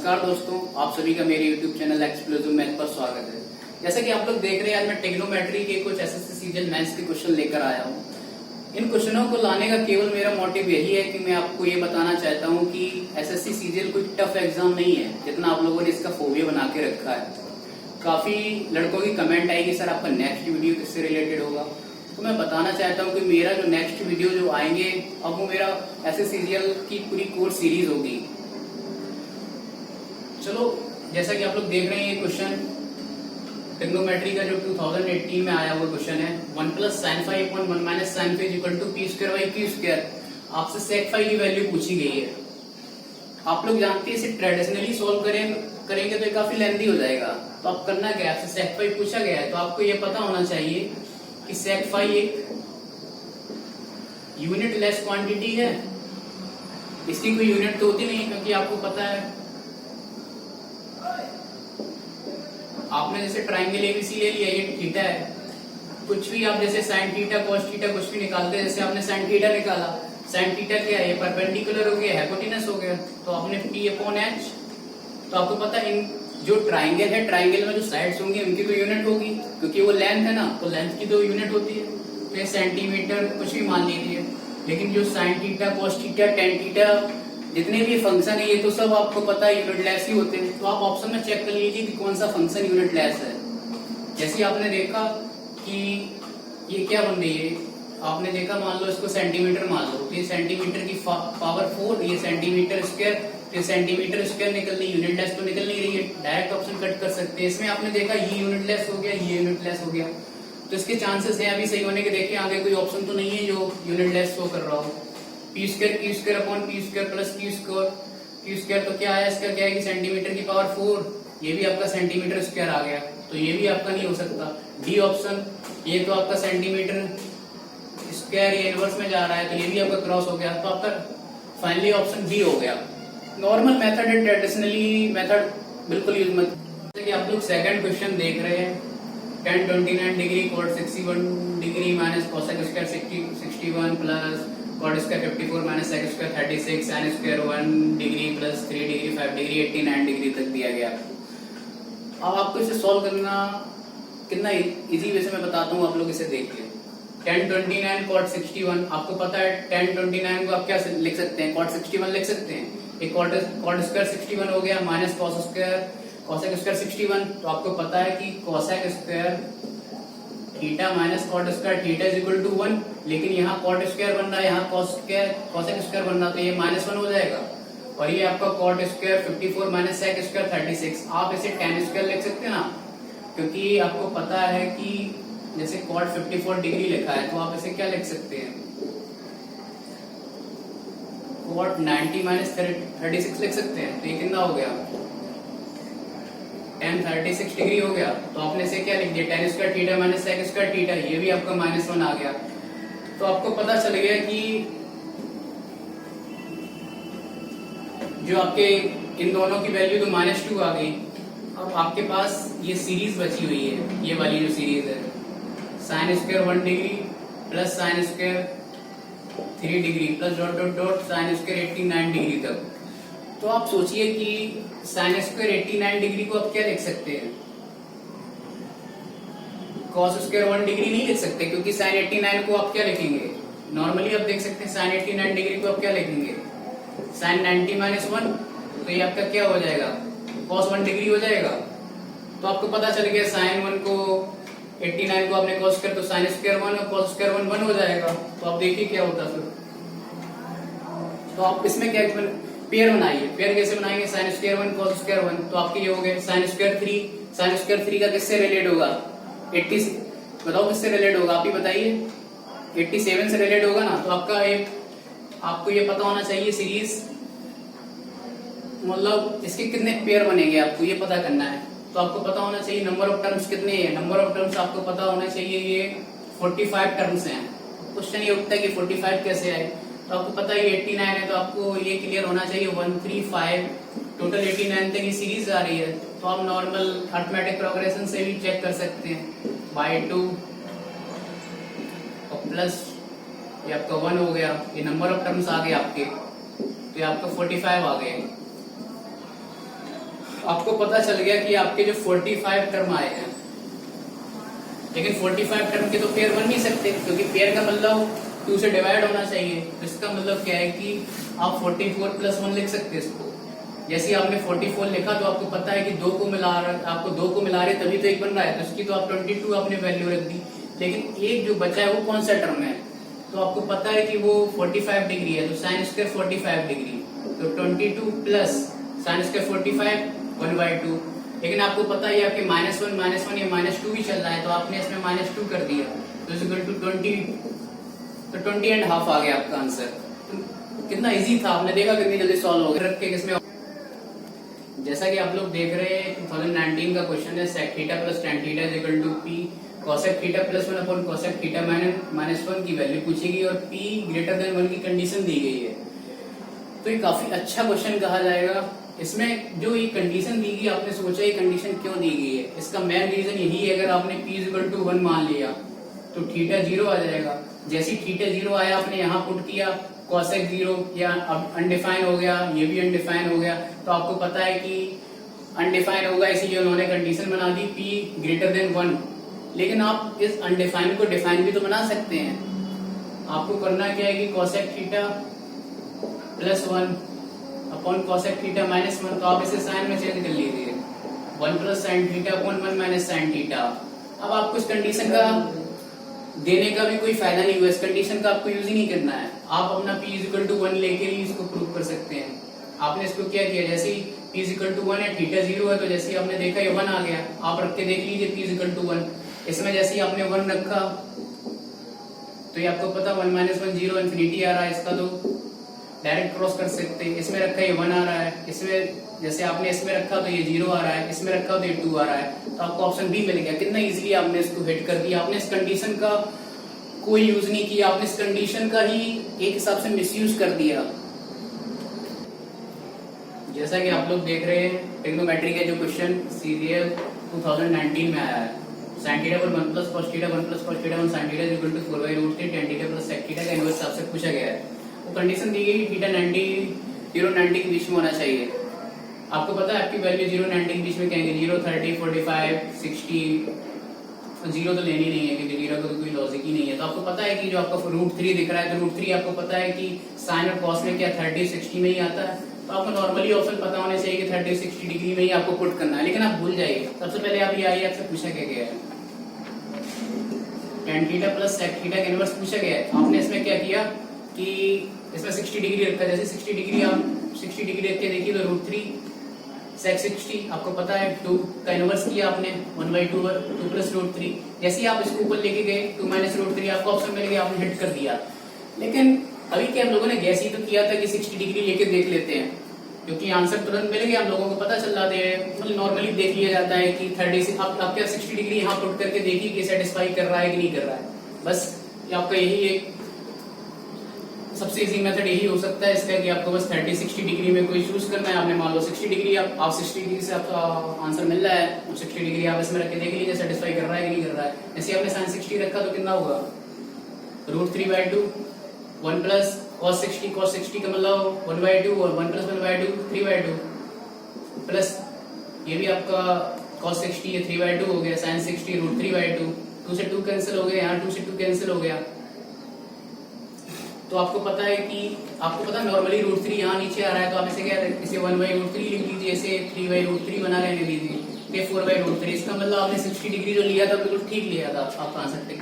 नमस्कार दोस्तों, आप सभी का मेरे YouTube चैनल एक्सप्लोसिव मैथ पर स्वागत है। जैसा कि आप लोग देख रहे हैं, आज मैं ट्रिग्नोमेट्री के कुछ एसएससी सीजीएल मैथ्स के क्वेश्चन लेकर आया हूँ। इन क्वेश्चनों को लाने का केवल मेरा मोटिव यही है कि मैं आपको ये बताना चाहता हूँ कि एसएससी सीजीएल कोई टफ एग्जाम नहीं है जितना आप लोगों ने इसका फोबिया बना के रखा है। काफी लड़कों की कमेंट आई कि सर आपका नेक्स्ट वीडियो किससे रिलेटेड होगा, तो मैं बताना चाहता हूँ कि मेरा जो नेक्स्ट वीडियो जो आएंगे अब वो मेरा एसएससी सीजीएल की पूरी कोर्स सीरीज होगी। चलो, जैसा कि आप लोग देख रहे हैं, ये क्वेश्चन ट्रिग्नोमेट्री का जो 2018 में आया हुआ क्वेश्चन है। 1 + sin phi / 1 - sin phi = p²/q²। आपसे sec phi की वैल्यू पूछी गई है। आप लोग जानते हैं इसे ट्रेडिशनली सॉल्व करेंगे तो ये काफी लेंथी हो जाएगा। तो आप करना क्या है, आपसे sec phi पूछा गया है तो आपको ये पता होना चाहिए कि sec phi एक यूनिट लेस क्वांटिटी है। इसकी कोई यूनिट तो होती नहीं, क्योंकि आपको पता है, आपने जैसे ट्राइंगल एबीसी ले लिया, ये थीटा है। कुछ भी आप जैसे साइन थीटा, कॉस थीटा कुछ भी निकालते हैं, जैसे आपने साइन थीटा निकाला, साइन थीटा क्या है, ये परपेंडिकुलर हो गया, हाइपोटेनस हो गया, तो आपने p/h। तो आपको पता है इन जो ट्राइंगल है, ट्राइंगल में जो साइड्स होंगी उनकी तो यूनिट होगी, क्योंकि वो लेंथ है ना, तो लेंथ की तो यूनिट होती है। तो ये सेंटीमीटर कुछ भी मान लीजिए। लेकिन जो sine theta, cos theta, tan theta, जितने भी फंक्शन है ये तो सब आपको पता है यूनिट लेस ही होते हैं। तो आप ऑप्शन में चेक कर लीजिए कि कौन सा फंक्शन यूनिट लेस है। जैसे आपने देखा कि ये क्या बन रही है, आपने देखा, मान लो इसको सेंटीमीटर मान लो, तो ये सेंटीमीटर की पावर 4, ये सेंटीमीटर स्क्वायर, ये सेंटीमीटर स्क्वायर निकल रही, यूनिट लेस तो निकल नहीं रही है। डायरेक्ट ऑप्शन कट कर सकते हैं। इसमें आपने देखा ये यूनिट लेस हो गया, ये यूनिट लेस हो गया, तो इसके चांसेस है अभी सही होने के। देखिए आगे कोई ऑप्शन तो नहीं है जो यूनिट लेस शो कर रहा हो। p² + q² तो क्या है, इसका क्या है कि सेंटीमीटर की पावर 4, ये भी आपका सेंटीमीटर स्क्वायर आ गया, तो ये भी आपका नहीं हो सकता। डी ऑप्शन, ये तो आपका सेंटीमीटर स्क्वायर ये इनवर्स में जा रहा है, तो ये भी आपका क्रॉस हो गया। तो आपका फाइनली ऑप्शन बी हो गया। नॉर्मल मेथड है, ट्रेडिशनली मेथड बिल्कुल यूज मत। जैसे कि आप लोग सेकंड क्वेश्चन देख रहे हैं, tan 29 degree cot 61 degree minus cosec square 61 plus cot square 54 - sec square 36 sin square 1 degree plus 3 degree 5 degree 89 degree तक दिया गया। अब आपको इसे सॉल्व करना कितना इजी वे से मैं बताता हूँ, आप लोग इसे देख लें। tan 29 cot 61, आपको पता है tan 29 को आप क्या लिख सकते हैं, cot 61 लिख सकते हैं। एक cot स्क्वायर 61 हो गया minus cos square cosec square 61, तो आपको पता है कि cosec square theta minus cot square theta = 1, लेकिन यहाँ cot स्क्वायर बन रहा है, यहाँ cosec स्क्वायर बन रहा है, तो ये -1 हो जाएगा। और ये आपका cot स्क्वायर 54 - sec स्क्वायर 36, आप इसे tan स्क्वायर लिख सकते हैं ना, क्योंकि आपको पता है कि जैसे cot 54 डिग्री लिखा है, तो आप इसे क्या लिख सकते हैं, cot 90 - 36 लिख सकते हैं। तो ये कितना हो गया, tan 36 डिग्री हो गया। तो आपने इसे क्या लिख दिया, tan square theta minus sec square theta, ये भी आपका -1 आ गया। तो आपको पता चल गया कि जो आपके इन दोनों की वैल्यू तो -2 आ गई। अब आपके पास ये सीरीज बची हुई है, ये वाली जो सीरीज है, sin square 1 degree plus sin square 3 degree plus dot dot dot sin square 89 degree तक। तो आप सोचिए कि sin स्क्वायर 89 डिग्री को आप क्या लिख सकते हैं, cos स्क्वायर 1 डिग्री नहीं लिख सकते, क्योंकि sin 89 को आप क्या लिखेंगे, नॉर्मली आप देख सकते हैं sin 89 डिग्री को आप क्या लिखेंगे, sin 90 - 1, तो ये आपका क्या हो जाएगा, cos 1 डिग्री हो जाएगा। तो आपको पता चल गया sin 1 को 89 को आपने cos स्क्वायर, तो sin स्क्वायर 1 और cos स्क्वायर 1 हो जाएगा। तो आप देखिए क्या होता फिर। तो आप इसमें क्या पेयर बनाइए, पेयर कैसे बनाएंगे, sin स्क्वायर 1 cos स्क्वायर 1, तो आपके ये हो गए sin स्क्वायर 3 का किससे रिलेट होगा, 80, बताओ किससे रिलेट होगा, आप ही बताइए, 87 से रिलेट होगा ना। तो आपको ये पता होना चाहिए सीरीज, मतलब इसके कितने पेयर बनेंगे आपको ये पता करना है। तो आपको पता होना चाहिए नंबर ऑफ टर्म्स कितने हैं, नंबर ऑफ टर्म्स आपको पता होना चाहिए, ये 45 टर्म्स हैं। क्वेश्चन ये उठता है कि 45 कैसे आए, तो आपको पता है 89 है, तो आपको ये क्लियर होना चाहिए 135 टोटल 89 तक ये सीरीज आ रही है। तो आप नॉर्मल अरिथमेटिक प्रोग्रेशन से भी चेक कर सकते हैं, /2 और प्लस ये आपका 1 हो गया, ये नंबर ऑफ टर्म्स आ गए आपके, तो ये आपका 45 आ गए। आपको पता चल गया कि आपके जो 45 टर्म आए हैं, लेकिन 45 टर्म के तो पेयर बन नहीं सकते, क्योंकि पेयर का मतलब 2 से डिवाइड होना चाहिए। तो इसका मतलब क्या है कि आप 44 प्लस 1 लिख सकते हैं इसको। जैसे आपने 44 लिखा तो आपको पता है कि 2 को मिला रहे तभी तो एक बन रहा है, तो इसकी तो आप 22 आपने वैल्यू रख दी। लेकिन एक जो बचा है वो कौन सा टर्म है, तो आपको पता है कि वो 45 डिग्री है, तो साइन स्क्वायर 45 डिग्री, तो 22 प्लस साइन स्क्वायर 45 1/2। लेकिन आपको पता है आपके -1 या -2 भी चल रहा है, तो आपने इसमें -2 कर दिया, तो इक्वल टू 20, तो 20.5 आ गया आपका आंसर। तो कितना इजी था, आपने देखा कितनी जल्दी सॉल्व हो गया। रख के किसमें, जैसा कि आप लोग देख रहे हैं 2019 का क्वेश्चन है, sec theta plus tan theta is equal to p cosec theta plus 1 upon cosec theta -1 की वैल्यू पूछेगी और p ग्रेटर देन 1 की कंडीशन दी गई है। तो ये काफी अच्छा क्वेश्चन कहा जाएगा। इसमें जो ये कंडीशन दी गई, आपने सोचा ये कंडीशन क्यों दी गई है, इसका मेन रीजन यही है, अगर आपने p इज इक्वल टू 1 मान लिया तो थीटा 0 आ जाएगा। जैसे ही थीटा 0 आया आपने यहाँ पुट किया cosec 0, या अब अनडिफाइन हो गया, ये भी अनडिफाइन हो गया, तो आपको पता है कि अनडिफाइन होगा, इसीलिए उन्होंने कंडीशन बना दी p ग्रेटर देन 1। लेकिन आप इस अनडिफाइन को डिफाइन भी तो बना सकते हैं। आपको करना क्या है कि cosec theta plus 1 upon cosec theta minus 1, तो आप इसे साइन में चेंज कर लीजिए, 1 plus sine theta upon 1 minus sine theta. अब आपको इस कंडीशन का देने का भी कोई फायदा नहीं हुआ, इस कंडीशन का आपको यूज ही नहीं करना है। आप अपना p इज इक्वल टू 1 लेके ही इसको प्रूव कर सकते हैं। आपने इसको क्या किया, जैसे ही p इज इक्वल टू 1 है, थीटा 0 है, तो जैसे ही आपने देखा ये 1 आ गया, आप रख के देख लीजिए p इज इक्वल टू 1। इसमें जैसे ही आपने 1 रखा तो ये आपको पता 1 माइनस 1 0 इन्फिनिटी आ रहा है, इसका तो डायरेक्ट क्रॉस कर सकते हैं। इसमें रखा ये 1 आ रहा है, इसमें जैसे आपने इसमें रखा तो ये 0 आ रहा है, इसमें रखा तो ये 2 आ रहा है, तो आपको ऑप्शन बी मिल गया। कितना इजीली आपने इसको हिट कर दिया, आपने इस कंडीशन का कोई यूज नहीं किया, आपने इस कंडीशन का ही एक हिसाब से मिसयूज कर दिया। जैसा कि आप लोग देख रहे हैं ट्रिग्नोमेट्री का जो क्वेश्चन सीरियल 2019 में आया है, sin थीटा पर 1 plus cos theta 1 plus cos theta 1 sin theta is equal to 4/√3 tan theta plus sec theta का इनवर्स आपसे पूछा गया है। वो कंडीशन दी गई थीटा 0-90 के बीच में होना चाहिए। आपको पता है आपकी वैल्यू 0-90 के बीच में क्या है, 0 30 45 60, जीरो तो लेनी नहीं है क्योंकि जीरो का तो कोई लॉजिक ही नहीं है। तो आपको पता है कि जो आपका √3 दिख रहा है, तो √3 आपको पता है कि साइन और कॉस में क्या 30-60 में ही आता है, तो आपको नॉर्मली ऑप्शन पता होने चाहिए कि 30-60 डिग्री में ही आपको पुट करना है। लेकिन आप भूल जाइए, सबसे पहले आप ये आइए, आपसे पूछा क्या गया है, tan theta plus sec theta का इनवर्स पूछा गया है। आपने इसमें क्या किया कि इसमें 60 डिग्री रखा, जैसे 60 डिग्री आप 60 डिग्री रख के देखिए तो √3 sec 60 आपको पता है 2 का इनवर्स किया आपने 1/2 2 प्लस √3। जैसे ही आप इसको ऊपर लेके गए 2 माइनस √3 आपको ऑप्शन मिल गया, आपने हिट कर दिया। लेकिन अभी क्या हम लोगों ने गैस ही तो किया था कि 60 डिग्री लेके देख लेते हैं, क्योंकि आंसर तुरंत मिल गया, हम लोगों को पता चल जाता है, मतलब नॉर्मली देख लिया जाता है कि 30 से आप क्या 60 डिग्री यहाँ पुट करके देखिए कि सेटिस्फाई कर रहा है कि नहीं कर रहा है। बस आपका यही एक सबसे इजी मेथड यही हो सकता है इसका कि आपको बस 30-60 डिग्री में कोई चूज करना है। आपने मान लो 60 डिग्री, आप 60 डिग्री से आपका आंसर मिल रहा है, 60 डिग्री आप इसमें रख के देख लीजिए सेटिस्फाई कर रहा है कि नहीं कर रहा है। जैसे आपने sin 60 रखा तो कितना होगा, √3/2 1 प्लस cos 60 का मतलब 1/2 और 1 प्लस 1/2 3/2 प्लस ये भी आपका cos 60 ये 3/2 हो गया, sin 60 √3/2, 2 से 2 कैंसिल हो गया, यहाँ 2 से 2 कैंसिल हो गया। तो आपको पता है कि नॉर्मली √3 यहाँ नीचे आ रहा है, तो आप इसे क्या इसे 1/√3 लिख लीजिए, इसे 3/√3 बना लेने लीजिए, 4/√3। इसका मतलब आपने 60 डिग्री जो लिया था बिल्कुल ठीक लिया था, आपका आंसर ठीक